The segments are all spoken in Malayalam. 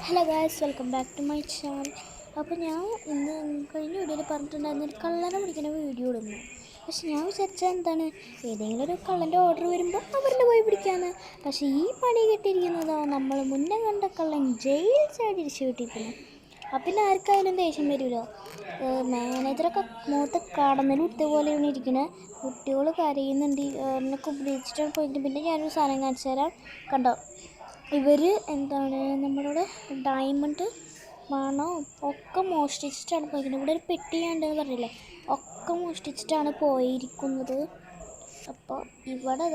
Hello guys, welcome back to my channel. അപ്പോൾ ഞാൻ ഇന്ന് കഴിഞ്ഞ വീഡിയോയിൽ പറഞ്ഞിട്ടുണ്ടായിരുന്ന ഒരു കള്ളനെ പിടിക്കുന്ന വീഡിയോ ഇടുന്നു. പക്ഷെ ഞാൻ വിചാരിച്ചാൽ എന്താണ്, ഏതെങ്കിലും ഒരു കള്ളൻ്റെ ഓർഡർ വരുമ്പോൾ അവരുടെ പോയി പിടിക്കാമെന്ന്. പക്ഷേ ഈ പണി കിട്ടിയിരിക്കുന്നതോ നമ്മൾ മുന്നേ കണ്ട കള്ളൻ ജയിൽ ചാടിരിച്ച് കിട്ടിയിരിക്കുന്നു. അപ്പം പിന്നെ ആർക്കായാലും ദേഷ്യം വരുമല്ലോ. മാനേജറൊക്കെ മുഖത്ത് കടന്നൽ കുത്തിയ പോലെയാണ് ഇരിക്കുന്നത്. കുട്ടികൾ കരയുന്നുണ്ട്, എന്നൊക്കെ ഉപയോഗിച്ചിട്ടാണ് പോയിട്ട്. പിന്നെ ഞാനൊരു സാധനം കാണിച്ചു തരാം, കണ്ടോ. ഇവർ എന്താണ് നമ്മളോട് ഡയമണ്ട് മണോ ഒക്കെ മോഷ്ടിച്ചിട്ടാണ് പോയിരിക്കുന്നത്. ഇവിടെ ഒരു പെട്ടിയുണ്ടെന്ന് പറഞ്ഞില്ലേ, ഒക്കെ മോഷ്ടിച്ചിട്ടാണ് പോയിരിക്കുന്നത്. അപ്പോൾ ഇവിടെ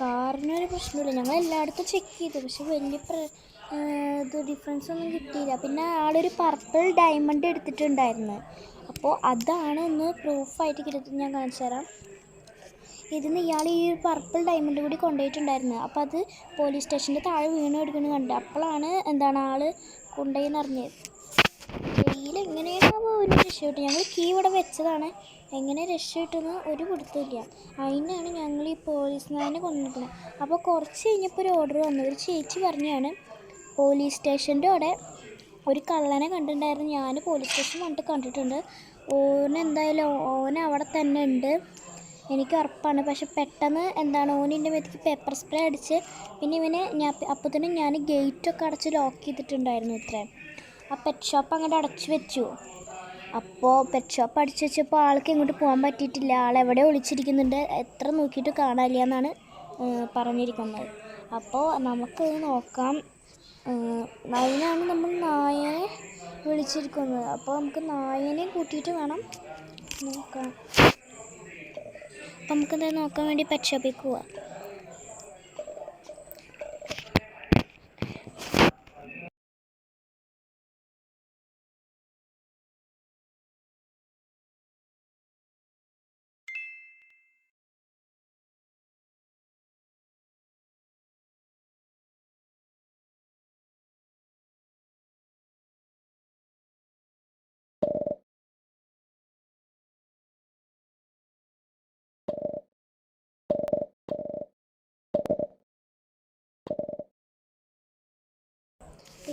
കാറിനൊരു പ്രശ്നമില്ല. ഞങ്ങൾ എല്ലായിടത്തും ചെക്ക് ചെയ്തു, പക്ഷെ വലിയ ഡിഫറൻസ് ഒന്നും കിട്ടിയില്ല. പിന്നെ ആളൊരു പർപ്പിൾ ഡയമണ്ട് എടുത്തിട്ടുണ്ടായിരുന്നു. അപ്പോൾ അതാണ് ഒന്ന് പ്രൂഫായിട്ട് കിട്ടുന്നത്. ഞാൻ കാണിച്ചു തരാം. ഇതിന് ഇയാൾ ഈ പർപ്പിൾ ഡയമണ്ട് കൂടി കൊണ്ടുപോയിട്ടുണ്ടായിരുന്നു. അപ്പോൾ അത് പോലീസ് സ്റ്റേഷൻ്റെ താഴെ വീണ് എടുക്കുന്നത് കണ്ടു. അപ്പോഴാണ് ആൾ കൊണ്ടുപോയെന്ന് അറിഞ്ഞത്. ജയിലിൽ എങ്ങനെയാണോ ഒരു രക്ഷപ്പെട്ടു. ഞങ്ങൾ കീ ഇവിടെ വെച്ചതാണ്, എങ്ങനെ രക്ഷപ്പെട്ടെന്ന് ഒരു പിടുത്തമില്ല. അതിനാണ് ഞങ്ങൾ ഈ പോലീസുകാരനെ കൊണ്ടുവന്നിരിക്കുന്നത്. അപ്പോൾ കുറച്ച് കഴിഞ്ഞപ്പോൾ ഒരു ഓർഡർ വന്നു. ഒരു ചേച്ചി പറഞ്ഞാണ് പോലീസ് സ്റ്റേഷൻ്റെ അവിടെ ഒരു കള്ളനെ കണ്ടിട്ടുണ്ടായിരുന്നു. ഞാൻ പോലീസ് സ്റ്റേഷൻ വന്നിട്ട് കണ്ടിട്ടുണ്ട്. ഓൻ അവിടെ തന്നെ ഉണ്ട്, എനിക്ക് ഉറപ്പാണ്. പക്ഷെ പെട്ടെന്ന് ഓനിൻ്റെ മേത്തേക്ക് പേപ്പർ സ്പ്രേ അടിച്ച് പിന്നെ അപ്പോഴത്തേനും ഞാൻ ഗേറ്റൊക്കെ അടച്ച് ലോക്ക് ചെയ്തിട്ടുണ്ടായിരുന്നു. ആ പെറ്റ് ഷോപ്പ് അങ്ങോട്ട് അടച്ചു വെച്ചു. അപ്പോൾ പെറ്റ് ഷോപ്പ് അടച്ചു വെച്ചപ്പോൾ ആൾക്ക് ഇങ്ങോട്ട് പോകാൻ പറ്റിയിട്ടില്ല. ആളെവിടെ ഒളിച്ചിരിക്കുന്നുണ്ട്, എത്ര നോക്കിയിട്ട് കാണാനില്ല എന്നാണ് പറഞ്ഞിരിക്കുന്നത്. അപ്പോൾ നമുക്കത് നോക്കാം. അതിനാണ് നമ്മൾ നായനെ വിളിച്ചിരിക്കുന്നത്. അപ്പോൾ നമുക്ക് നായനെ കൂട്ടിയിട്ട് വേണം നോക്കാം. അപ്പം നമുക്കെന്തായാലും നോക്കാൻ വേണ്ടി പെറ്റ് ഷോപ്പിൽ പോവാം.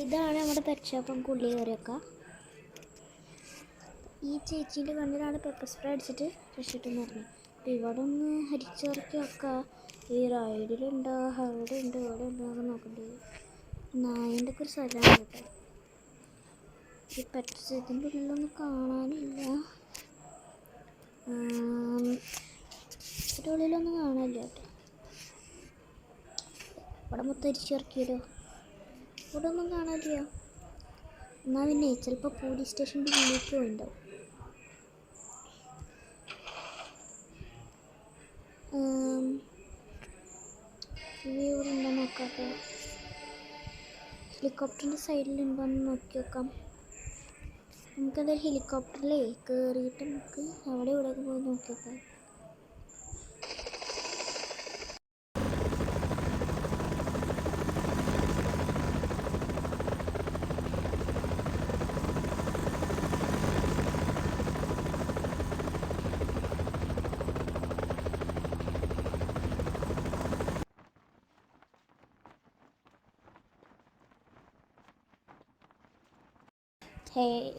ഇതാണ് നമ്മുടെ പെറ്റ് ഷോപ്പ്. നമുക്ക് ഉള്ളിൽ കയറിയൊക്കെ. ഈ ചേച്ചീൻ്റെ കണ്ണിലാണ് പെപ്പർ സ്പ്രേ അടിച്ചിട്ട് രക്ഷിട്ടെന്ന് പറഞ്ഞു. അപ്പോൾ ഇവിടെ ഒന്ന് ഹരിച്ചിറക്കി വെക്കുക. ഈ റൈഡിലുണ്ടോ, അവിടെ ഉണ്ട്, ഇവിടെ ഉണ്ടോ എന്നൊക്കെ നോക്കണ്ടേ. നായൻ്റെ ഒക്കെ ഒരു സ്ഥലമാണ് കേട്ടോ. ഈ പെറ്റ് ഇതിൻ്റെ ഉള്ളിലൊന്നും കാണാനില്ല, ഇതിൻ്റെ ഉള്ളിലൊന്നും കാണാനില്ല കേട്ടോ. ഇവിടെ മൊത്തം ഹരിച്ചിറക്കിയല്ലോ, ഇവിടെ ഒന്നും കാണാനില്ല. എന്നാൽ പിന്നെ ചിലപ്പോൾ പോലീസ് സ്റ്റേഷൻ്റെ ഉള്ളിലേക്ക് പോയിണ്ടാവും. ഇവിടെ ഉണ്ടോ നോക്കാട്ടോ. ഹെലികോപ്റ്ററിൻ്റെ സൈഡിലുണ്ടോയെന്ന് നോക്കി നോക്കാം. നമുക്കതൊരു ഹെലികോപ്റ്ററിലേ കയറിയിട്ട് നമുക്ക് അവിടെ ഇവിടെയൊക്കെ പോയി നോക്കി നോക്കാം.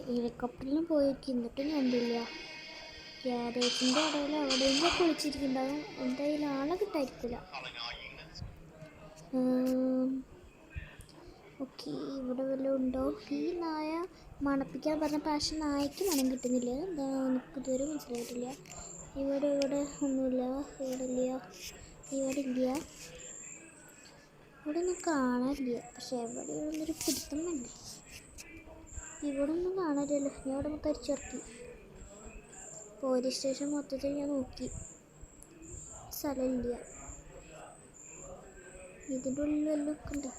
ഹെലികോപ്റ്ററിലും പോയിരിക്കും, എന്നിട്ടും കണ്ടില്ല. ഗ്യാരേജിൻ്റെ ഇടയിൽ അവിടെയെങ്കിലും കുളിച്ചിരിക്കുന്നുണ്ടാവും. എന്തായാലും ആളെ കിട്ടായിരിക്കില്ല. ഓക്കെ, ഇവിടെ വല്ലതും ഉണ്ടോ? ഈ നായ മണപ്പിക്കാൻ പറഞ്ഞ പക്ഷേ നായക്ക് മണം കിട്ടുന്നില്ല. എന്താ എനിക്ക് ഇതുവരെ മനസ്സിലായിട്ടില്ല. ഇവിടെ ഒന്നുമില്ല, ഇവിടെ ഇല്ല, ഇവിടെ ഒന്നും കാണാനില്ല. പക്ഷെ എവിടെയൊന്നൊരു പിടുത്തം വേണ്ടേ. ഇവിടെ ഒന്നും കാണാനില്ലല്ലോ. ഞാൻ ഇവിടെ മൊത്തം അരിച്ചിറക്കി. പോലീസ് സ്റ്റേഷൻ മൊത്തത്തിൽ ഞാൻ നോക്കി, സ്ഥലമില്ല. ഇതിൻ്റെ ഉള്ളിൽ വല്ലതും ഒക്കെ ഉണ്ട്.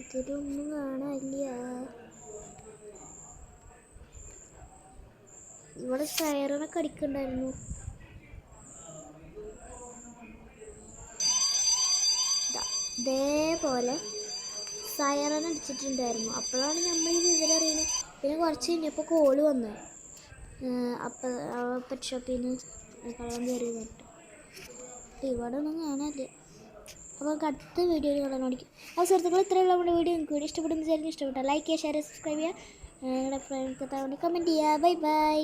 ഇതിലൊന്നും കാണാനില്ല. ഇവിടെ സൈറനൊക്കെ അടിക്കണ്ടായിരുന്നു. ഇതേപോലെ സൈറൻ അടിച്ചിട്ടുണ്ടായിരുന്നു. അപ്പോഴാണ് നമ്മൾ ഈ വിവരം അറിയുന്നത്. പിന്നെ കുറച്ച് കഴിഞ്ഞപ്പോൾ കോള് വന്നു. അപ്പോൾ പെറ്റ് ഷോപ്പിൽ നിന്ന് കള്ളം കയറി വന്നിട്ട് ഒരുപാടൊന്നും കാണാനില്ല. അപ്പോൾ നമുക്ക് അടുത്ത വീഡിയോയിൽ കാണാൻ പഠിക്കും. അപ്പോൾ സുഹൃത്തുക്കൾ, ഇത്രയുള്ള നമ്മുടെ വീഡിയോ നിങ്ങൾക്ക് വീഡിയോ ഇഷ്ടപ്പെടുന്ന വിചാരിക്കും. ഇഷ്ടപ്പെട്ടാൽ ലൈക്ക് ചെയ്യുക, ഷെയർ ചെയ്യുക, സബ്സ്ക്രൈബ് ചെയ്യുക, നിങ്ങളുടെ ഫ്രണ്ട്സ് കമൻറ്റ് ചെയ്യുക. Bye bye.